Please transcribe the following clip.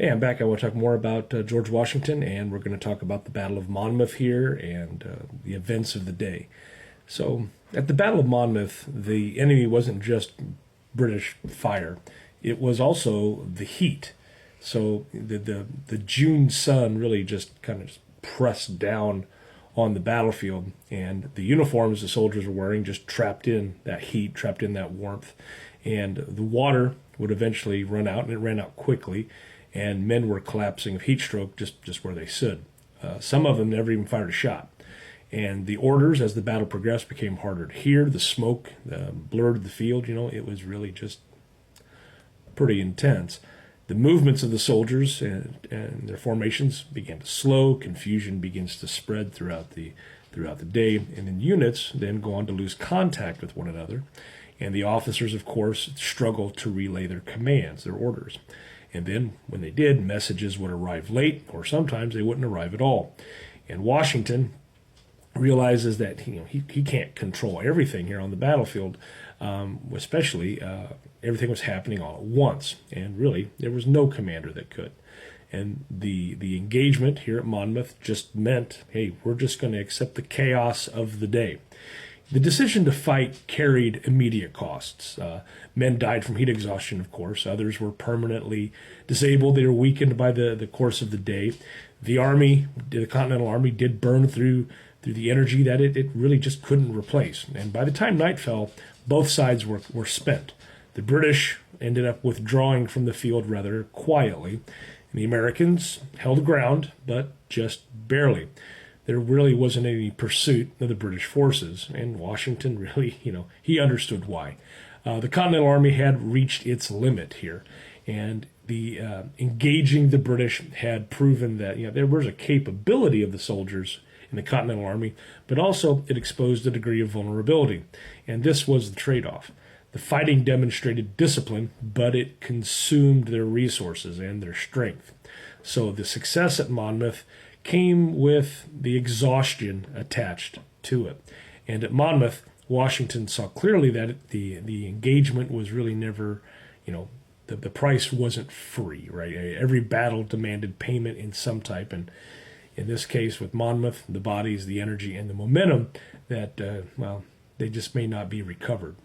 Hey, I'm back. I want to talk more about George Washington, and we're going to talk about the Battle of Monmouth here and the events of the day. So, at the Battle of Monmouth, the enemy wasn't just British fire; it was also the heat. So the June sun really just kind of pressed down on the battlefield, and the uniforms the soldiers were wearing just trapped in that heat, trapped in that warmth, and the water would eventually run out, and it ran out quickly, and men were collapsing of heat stroke just where they stood. Some of them never even fired a shot. And the orders, as the battle progressed, became harder to hear. The smoke blurred the field. It was really just pretty intense. The movements of the soldiers and their formations began to slow. Confusion begins to spread throughout the day, and then units then go on to lose contact with one another. And the officers, of course, struggle to relay their commands, their orders. And then, when they did, messages would arrive late, or sometimes they wouldn't arrive at all. And Washington realizes that he can't control everything here on the battlefield, especially everything was happening all at once, and really there was no commander that could. And the engagement here at Monmouth just meant, hey, we're just going to accept the chaos of the day. The decision to fight carried immediate costs. Men died from heat exhaustion, of course. Others were permanently disabled. They were weakened by the course of the day. The Army, the Continental Army, did burn through the energy that it really just couldn't replace. And by the time night fell, both sides were spent. The British ended up withdrawing from the field rather quietly. And the Americans held ground, but just barely. There really wasn't any pursuit of the British forces, and Washington really, he understood why. The Continental Army had reached its limit here, and the engaging the British had proven that there was a capability of the soldiers in the Continental Army, but also it exposed a degree of vulnerability, and this was the trade-off. The fighting demonstrated discipline, but it consumed their resources and their strength. So the success at Monmouth came with the exhaustion attached to it. And at Monmouth, Washington saw clearly that the engagement was really never, the price wasn't free, right? Every battle demanded payment in some type, and in this case with Monmouth, the bodies, the energy, and the momentum that, they just may not be recovered.